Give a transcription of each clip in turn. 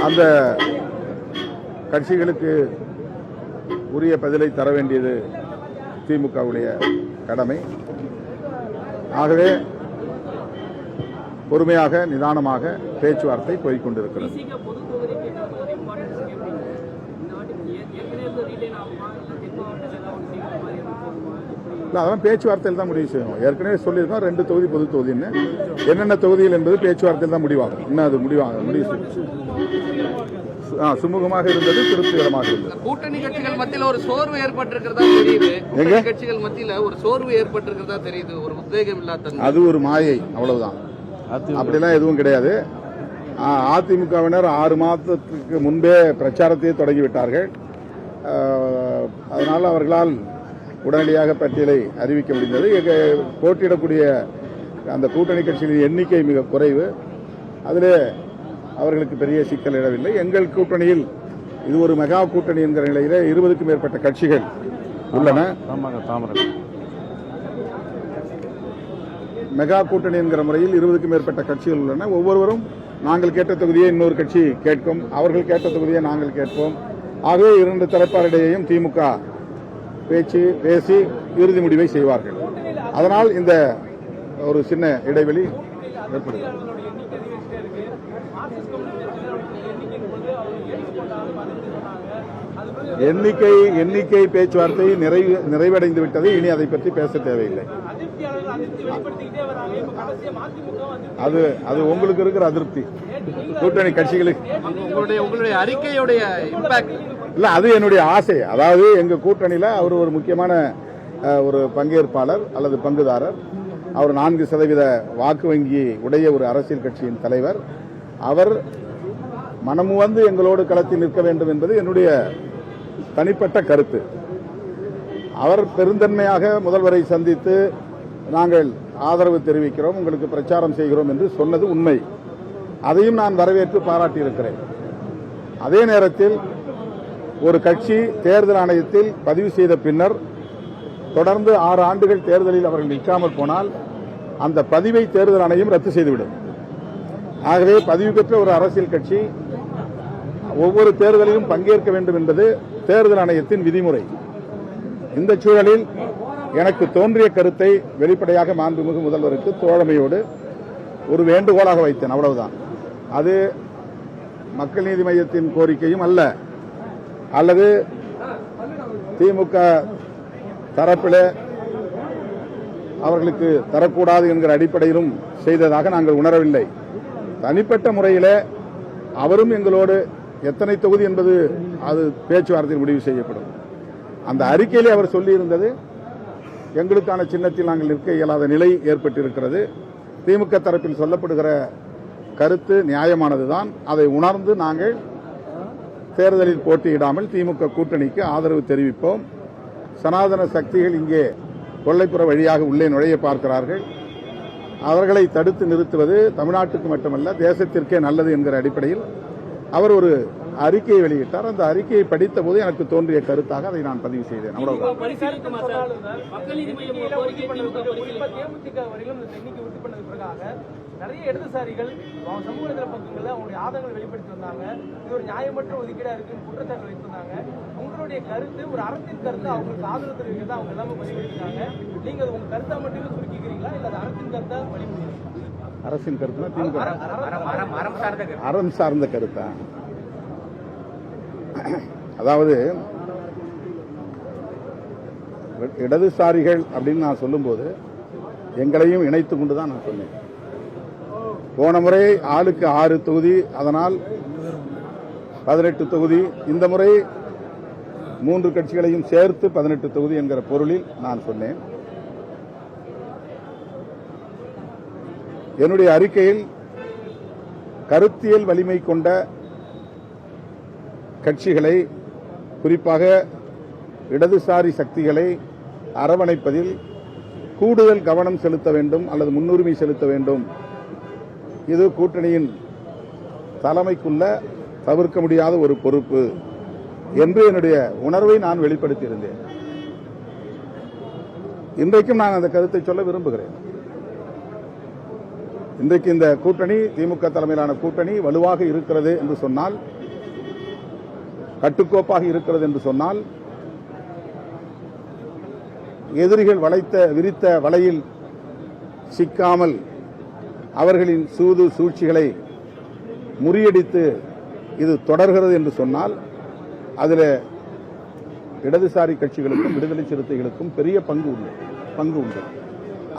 அந்த கட்சிகளுக்கு உரிய பதிலை தர வேண்டியது திமுகவுடைய கடமை. ஆகவே பொறுமையாக நிதானமாக பேச்சுவார்த்தை போய்கொண்டிருக்கிறது. அதெல்லாம் பேச்சுவார்த்தையில் தான் முடிவு செய்யணும். ஏற்கனவே சொல்லியிருக்கோம் 2 தொகுதி பொது தொகுதின்னு. என்னென்ன தொகுதிகள் என்பது பேச்சுவார்த்தையில் தான் முடிவாகும். இன்னும் அது முடிவு சுமூகமாக இருந்தது, திருப்திகரமாக இருந்தது. கூட்டணி கட்சிகள் மத்தியில் ஒரு சோர்வு ஏற்பட்டிருக்கிறதா தெரியுது. கூட்டணி கட்சிகள் மத்தியில் ஒரு சோர்வு ஏற்பட்டிருக்கிறதா தெரியுது. ஒரு உத்வேகம் இல்லாத அது ஒரு மாயை, அவ்வளவுதான். அப்படிலாம் எதுவும் கிடையாது. அதிமுகவினர் 6 மாதத்துக்கு முன்பே பிரச்சாரத்தை தொடங்கிவிட்டார்கள். அதனால் அவர்களால் உடனடியாக பட்டியலை அறிவிக்க முடிந்தது. போட்டியிடக்கூடிய அந்த கூட்டணி கட்சிகளின் எண்ணிக்கை மிக குறைவு. அதிலே அவர்களுக்கு பெரிய சிக்கல் இடவில்லை. எங்கள் கூட்டணியில் இது ஒரு மெகா கூட்டணி என்கிற நிலையிலே 20க்கும் மேற்பட்ட கட்சிகள் உள்ளன. மெகா கூட்டணி என்கிற முறையில் 20க்கும் மேற்பட்ட கட்சிகள் உள்ளன. ஒவ்வொருவரும் நாங்கள் கேட்ட தொகுதியை இன்னொரு கட்சி கேட்கும், அவர்கள் கேட்ட தொகுதியை நாங்கள் கேட்போம். ஆகவே 2 தரப்பாரிடையேயும் திமுக பேசி இறுதி முடிவை செய்வார்கள். அதனால் இந்த ஒரு சின்ன இடைவெளி ஏற்படுகிறது. எண்ணிக்கை பேச்சுவார்த்தை நிறைவடைந்து விட்டது. இனி அதை பற்றி பேச தேவையில்லை. அது உங்களுக்கு இருக்கிற அதிருப்தி. கூட்டணி கட்சிகளுக்கு உங்களுடைய அறிக்கையுடைய இம்பாக்ட் இல்ல, அது என்னுடைய ஆசை. அதாவது எங்க கூட்டணியில அவர் ஒரு முக்கியமான ஒரு பங்கேற்பாளர் அல்லது பங்குதாரர். அவர் 4% வாக்கு வங்கி உடைய ஒரு அரசியல் கட்சியின் தலைவர். அவர் மனமுவந்து எங்களோடு களத்தில் நிற்க வேண்டும் என்பது என்னுடைய தனிப்பட்ட கருத்து. அவர் பெருந்தன்மையாக முதல்வரை சந்தித்து நாங்கள் ஆதரவு தெரிவிக்கிறோம், உங்களுக்கு பிரச்சாரம் செய்கிறோம் என்று சொன்னது உண்மை. அதையும் நான் வரவேற்று பாராட்டியிருக்கிறேன். அதே நேரத்தில் ஒரு கட்சி தேர்தல் ஆணையத்தில் பதிவு செய்த பின்னர் தொடர்ந்து 6 ஆண்டுகள் தேர்தலில் அவர்கள் நிற்காமல் போனால் அந்த பதிவை தேர்தல் ஆணையம் ரத்து செய்துவிடும். ஆகவே பதிவு பெற்ற ஒரு அரசியல் கட்சி ஒவ்வொரு தேர்தலிலும் பங்கேற்க வேண்டும் என்பது தேர்தல் ஆணையத்தின் விதிமுறை. இந்த சூழலில் எனக்கு தோன்றிய கருத்தை வெளிப்படையாக மாண்புமிகு முதல்வருக்கு தோழமையோடு ஒரு வேண்டுகோளாக வைத்தேன், அவ்வளவுதான். அது மக்கள் நீதி மய்யத்தின் கோரிக்கையும் அல்ல, அல்லது திமுக தரப்பில் அவர்களுக்கு தரக்கூடாது என்கிற அடிப்படையிலும் செய்ததாக நாங்கள் உணரவில்லை. தனிப்பட்ட முறையில் அவரும் எங்களோடு எத்தனை தொகுதி என்பது அது பேச்சுவார்த்தையில் முடிவு செய்யப்படும். அந்த அறிக்கையிலே அவர் சொல்லியிருந்தது எங்களுக்கான சின்னத்தில் நாங்கள் நிற்க இயலாத நிலை ஏற்பட்டிருக்கிறது. திமுக தரப்பில் சொல்லப்படுகிற கருத்து நியாயமானதுதான். அதை உணர்ந்து நாங்கள் தேர்தலில் போட்டியிடாமல் திமுக கூட்டணிக்கு ஆதரவு தெரிவிப்போம். சனாதன சக்திகள் இங்கே கொல்லைப்புற வழியாக உள்ளே நுழைய பார்க்கிறார்கள். அவர்களை தடுத்து நிறுத்துவது தமிழ்நாட்டுக்கு மட்டுமல்ல தேசத்திற்கே நல்லது என்கிற அடிப்படையில் அவர் ஒரு அறிக்கையை வெளியிட்டார். அந்த அறிக்கையை படித்த போது எனக்கு தோன்றிய கருத்தாக அதை நான் பதிவு செய்தேன். நிறைய இடதுசாரிகள் சமூக வலைதள பக்கங்களில் அவங்களுடைய ஆதங்கங்களை வெளிப்படுத்தி வந்தாங்க. இது ஒரு நியாயமற்ற ஒதுக்கீடா இருக்குன்னு குற்றச்சாட்டு வைத்திருந்தாங்க. உங்களுடைய கருத்து ஒரு அரசின் கருத்து, அவங்களுக்கு ஆதரவு தெரிவிக்கிறதா அவங்க எல்லாமே பதிவிட்டிருக்காங்க. நீங்க அது உங்க கருத்தா மட்டுமே சுருக்கிக்கிறீங்களா இல்ல அது அரசின் கருத்தா வழிமுறையா? அரசின் கருத்துனா திமுக அறம் சார்ந்த கருத்தா? அதாவது இடதுசாரிகள் அப்படின்னு நான் சொல்லும்போது எங்களையும் இணைத்துக் கொண்டுதான் நான் சொன்னேன். போன முறை ஆளுக்கு 6 தொகுதி, அதனால் 18 தொகுதி. இந்த முறை 3 கட்சிகளையும் சேர்த்து 18 தொகுதி என்கிற பொருளில் நான் சொன்னேன். என்னுடைய அறிக்கையில் கருத்தியல் வலிமை கொண்ட கட்சிகளை, குறிப்பாக இடதுசாரி சக்திகளை அரவணைப்பதில் கூடுதல் கவனம் செலுத்த வேண்டும் அல்லது முன்னுரிமை செலுத்த வேண்டும். இது கூட்டணியின் தலைமைக்குள்ள தவிர்க்க முடியாத ஒரு பொறுப்பு என்று என்னுடைய உணர்வை நான் வெளிப்படுத்தியிருந்தேன். இன்றைக்கும் நான் அந்த கருத்தை சொல்ல விரும்புகிறேன். இன்றைக்கு இந்த கூட்டணி, திமுக தலைமையிலான கூட்டணி வலுவாக இருக்கிறது என்று சொன்னால், கட்டுக்கோப்பாக இருக்கிறது என்று சொன்னால், எதிரிகள் விரித்த வலையில் சிக்காமல் அவர்களின் சூது சூழ்ச்சிகளை முறியடித்து இது தொடர்கிறது என்று சொன்னால், அதில் இடதுசாரி கட்சிகளுக்கும் விடுதலை சிறுத்தைகளுக்கும் பெரிய பங்கு உண்டு.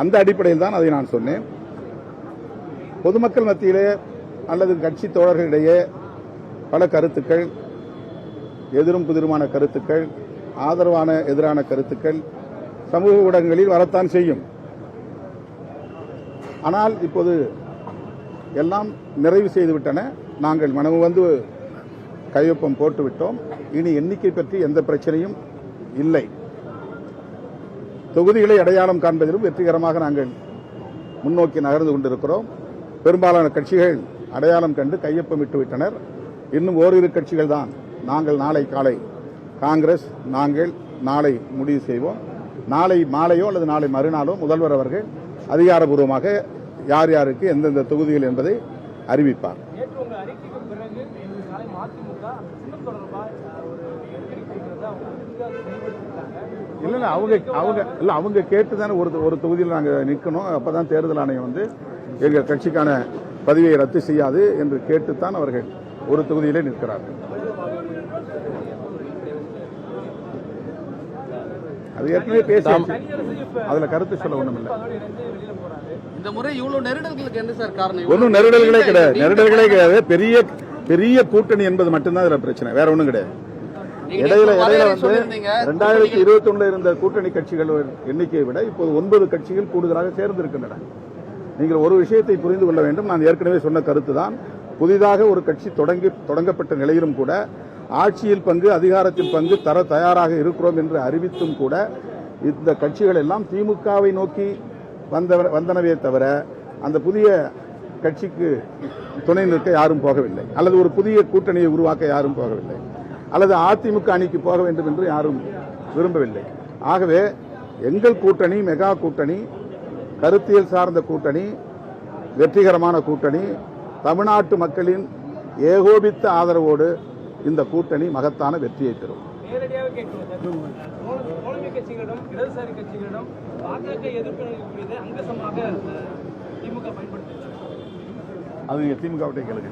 அந்த அடிப்படையில் தான் அதை நான் சொன்னேன். பொதுமக்கள் மத்தியிலே அல்லது கட்சி தோழர்களிடையே பல கருத்துக்கள், எதிரும் புதிருமான கருத்துக்கள், ஆதரவான எதிரான கருத்துக்கள் சமூக ஊடகங்களில் வரத்தான் செய்யும். ஆனால் இப்போது எல்லாம் நிறைவு செய்துவிட்டன. நாங்கள் மனமு வந்து கையொப்பம் போட்டுவிட்டோம். இனி எண்ணிக்கை பற்றி எந்த பிரச்சனையும் இல்லை. தொகுதிகளை அடையாளம் காண்பதிலும் வெற்றிகரமாக நாங்கள் முன்னோக்கி நகர்ந்து கொண்டிருக்கிறோம். பெரும்பாலான கட்சிகள் அடையாளம் கண்டு கையொப்பமிட்டு விட்டனர். இன்னும் ஓரிரு கட்சிகள் தான். நாங்கள் நாளை காலை காங்கிரஸ் நாங்கள் நாளை முடிவு செய்வோம். நாளை மாலையோ அல்லது நாளை மறுநாளோ முதல்வர் அவர்கள் அதிகாரப்பூர்வமாக யார் யாருக்கு எந்தெந்த தொகுதிகள் என்பதை அறிவிப்பார். இல்ல அவங்க கேட்டுதானே ஒரு தொகுதியில் நாங்கள் நிற்கணும். அப்பதான் தேர்தல் ஆணையம் வந்து எங்கள் கட்சிக்கான பதவியை ரத்து செய்யாது என்று கேட்டுத்தான் அவர்கள் ஒரு தொகுதியிலே நிற்கிறார்கள். அது ஏற்கனவே பேசி அதுல கருத்து சொல்ல ஒண்ணும் இல்லை. இந்த முறை இவ்வளவு நெருடல்களுக்கு என்ன சார் காரணம்? ஒன்னும் நெருடல்களே கிடையாது. பெரிய கூட்டணி என்பது மட்டும்தான் இதுல பிரச்சனை, வேற ஒண்ணும் கிடையாது. இடையில வந்து 2021 இருந்த கூட்டணி கட்சிகள் எண்ணிக்கையை விட இப்போது 9 கட்சிகள் கூடுதலாக சேர்ந்திருக்கின்றன. நீங்கள் ஒரு விஷயத்தை புரிந்து கொள்ள வேண்டும். நான் ஏற்கனவே சொன்ன கருத்து தான். புதிதாக ஒரு கட்சி தொடங்கப்பட்ட நிலையிலும் கூட ஆட்சியில் பங்கு, அதிகாரத்தில் பங்கு தர தயாராக இருக்கிறோம் என்று அறிவித்தும் கூட இந்த கட்சிகள் எல்லாம் திமுகவை நோக்கி வந்தனவே தவிர அந்த புதிய கட்சிக்கு துணை நிற்க யாரும் போகவில்லை, அல்லது ஒரு புதிய கூட்டணியை உருவாக்க யாரும் போகவில்லை, அல்லது அதிமுக அணிக்கு போக வேண்டும் என்று யாரும் விரும்பவில்லை. ஆகவே எங்கள் கூட்டணி மெகா கூட்டணி, கருத்தியல் சார்ந்த கூட்டணி, வெற்றிகரமான கூட்டணி, தமிழ்நாட்டு மக்களின் ஏகோபித்த ஆதரவோடு இந்த கூட்டணி மகத்தான வெற்றியை பெறும். நேரடியாக கேட்கிறோம். தோழமை கட்சிகளிடம், இடதுசாரி கட்சிகளிடம் பாஜக எதிர்ப்பு அங்கசமாக திமுக பயன்படுத்துகிறது. அது திமுக கேளுங்க.